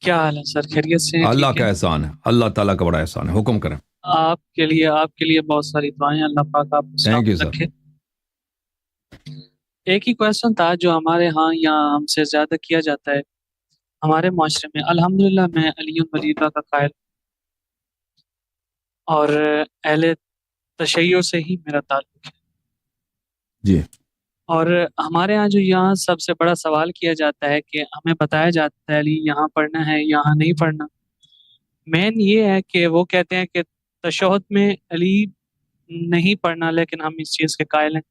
کیا حال ہے سر؟ خیریت سے ہیں؟ اللہ ٹھیک کا ہے؟ احسان ہے، اللہ تعالیٰ کا بڑا احسان ہے، حکم کریں۔ آپ کے لیے بہت ساری دعائیں، اللہ پاک آپ کو تھینک یو سلامت سر۔ رکھے۔ ایک ہی کویشچن تھا جو ہمارے ہاں یہاں ہم سے زیادہ کیا جاتا ہے ہمارے معاشرے میں۔ الحمدللہ میں علی ولی اللہ کا قائل اور اہل تشیع سے ہی میرا تعلق ہے، جی اور ہمارے ہاں جو یہاں سب سے بڑا سوال کیا جاتا ہے کہ ہمیں بتایا جاتا ہے علی یہاں پڑھنا ہے یہاں نہیں پڑھنا۔ مین یہ ہے کہ وہ کہتے ہیں کہ تشہد میں علی نہیں پڑھنا، لیکن ہم اس چیز کے قائل ہیں،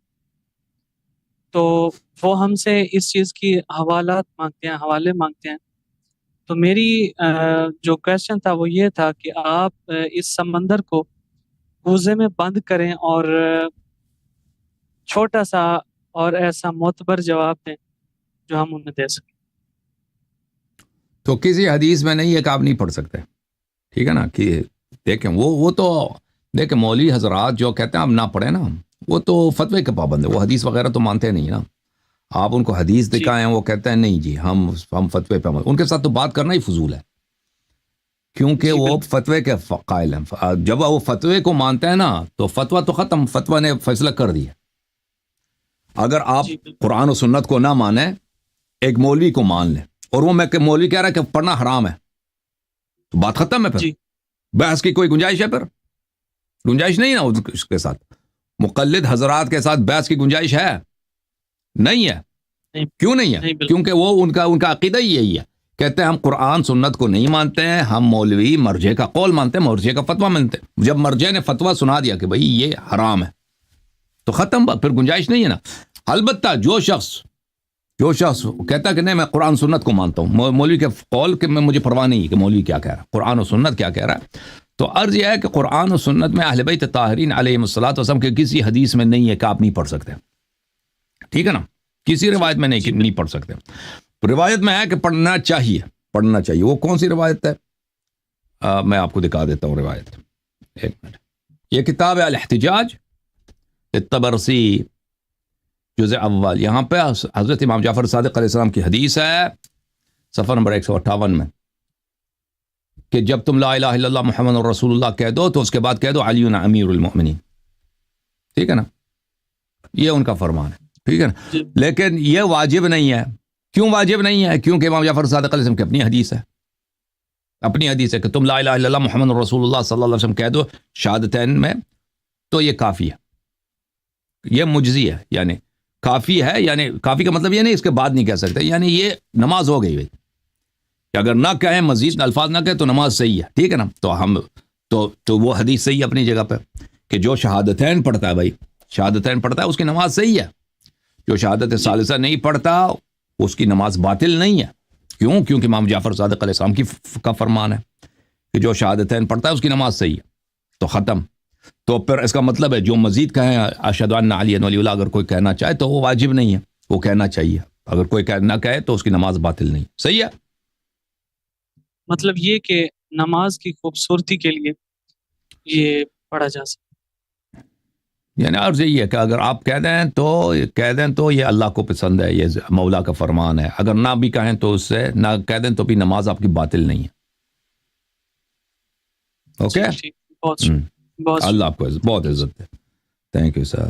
تو وہ ہم سے اس چیز کی حوالات مانگتے ہیں، حوالے مانگتے ہیں۔ تو میری جو کویشچن تھا وہ یہ تھا کہ آپ اس سمندر کو کوزے میں بند کریں اور چھوٹا سا اور ایسا معتبر جواب دیں جو ہم انہیں دے سکیں۔ تو کسی حدیث میں نہیں ہے کہ آپ نہیں پڑھ سکتے، ٹھیک ہے نا؟ کہ دیکھیں وہ تو دیکھیں مولوی حضرات جو کہتے ہیں آپ نہ پڑھیں نا، وہ تو فتوے کے پابند ہے، وہ حدیث وغیرہ تو مانتے نہیں نا۔ آپ ان کو حدیث جی دکھائیں وہ کہتے ہیں نہیں جی ہم فتوے پہ عمل، ان کے ساتھ تو بات کرنا ہی فضول ہے، کیونکہ جی وہ بالکل فتوے کے قائل ہیں۔ جب وہ فتوے کو مانتے ہیں نا تو فتویٰ تو ختم، فتویٰ نے فیصلہ کر دیا۔ اگر آپ جی بالکل قرآن و سنت کو نہ مانیں، ایک مولوی کو مان لیں، اور وہ میں کہ مولوی کہہ رہا ہے کہ پڑھنا حرام ہے، تو بات ختم ہے، پھر جی بحث کی کوئی گنجائش ہے؟ پھر گنجائش نہیں نا اس کے ساتھ، مقلد حضرات کے ساتھ بحث کی گنجائش ہے؟ نہیں ہے۔ نہیں کیوں نہیں ہے؟ نہیں بالکل کیونکہ وہ ان کا عقیدہ ہی یہی ہے، کہتے ہیں ہم قرآن سنت کو نہیں مانتے ہیں، ہم مولوی مرجع کا قول مانتے ہیں، مرجع کا فتویٰ مانتے ہیں۔ جب مرجع نے فتویٰ سنا دیا کہ بھئی یہ حرام ہے تو ختم، پھر گنجائش نہیں ہے نا۔ البتہ جو شخص کہتا ہے کہ نہیں میں قرآن سنت کو مانتا ہوں، مولوی کے قول کہ میں مجھے پرواہ نہیں کہ مولوی کیا کہہ رہا ہے، قرآن و سنت کیا کہہ رہا ہے، تو عرض یہ ہے کہ قرآن و سنت میں اہل بیت طاہرین علیہم الصلوۃ والسلام کے کسی حدیث میں نہیں ہے کہ آپ نہیں پڑھ سکتے، ٹھیک ہے نا؟ کسی روایت میں نہیں کہ جی نہیں پڑھ سکتے۔ روایت میں ہے کہ پڑھنا چاہیے۔ وہ کون سی روایت ہے؟ میں آپ کو دکھا دیتا ہوں روایت، ایک منٹ۔ یہ کتاب ہے الاحتجاج الطبرسی جزء اول، یہاں پہ حضرت امام جعفر صادق علیہ السلام کی حدیث ہے، صفحہ نمبر 158 میں، کہ جب تم لا الہ الا اللہ محمد رسول اللہ کہہ دو تو اس کے بعد کہہ دو علی امیر المؤمنین، ٹھیک ہے نا؟ یہ ان کا فرمان ہے، ٹھیک ہے نا؟ جی لیکن یہ واجب نہیں ہے۔ کیوں واجب نہیں ہے؟ کیونکہ امام جعفر صادق علیہ السلام کی اپنی حدیث ہے کہ تم لا الہ الا اللہ محمد رسول اللہ صلی اللہ علیہ وسلم کہہ دو شہادتین میں، تو یہ کافی ہے، یہ مجزی ہے، یعنی کافی ہے، یعنی کافی کا مطلب یہ نہیں اس کے بعد نہیں کہہ سکتے، یعنی یہ نماز ہو گئی بھائی، کہ اگر نہ کہیں مزید الفاظ نہ کہیں تو نماز صحیح ہے، ٹھیک ہے نا؟ تو وہ حدیث صحیح ہے اپنی جگہ پہ، کہ جو شہادتین پڑھتا ہے بھائی، شہادتین پڑھتا ہے اس کی نماز صحیح ہے، جو شہادت ثالثہ نہیں پڑھتا اس کی نماز باطل نہیں ہے۔ کیوں؟ کیونکہ امام جعفر صادق علیہ السلام کا فرمان ہے کہ جو شہادتین پڑھتا ہے اس کی نماز صحیح ہے، تو ختم۔ تو پھر اس کا مطلب ہے جو مزید کہیں اشہد ان علی ولی اللہ، اگر کوئی کہنا چاہے تو وہ واجب نہیں ہے، وہ کہنا چاہیے، اگر کوئی نہ کہے تو اس کی نماز باطل نہیں، صحیح ہے۔ مطلب یہ کہ نماز کی خوبصورتی کے لیے یہ پڑھا جا سکتا یعنی عرض یہی ہے کہ اگر آپ کہہ دیں تو یہ اللہ کو پسند ہے، یہ مولا کا فرمان ہے، اگر نہ بھی کہیں تو اس سے نہ کہہ دیں تو بھی نماز آپ کی باطل نہیں ہے، ہے۔ اوکے؟ ٹھیک، بہت شکریہ، بہت شکریہ۔ اللہ آپ کو بہت عزت ہے، تھینک یو سر۔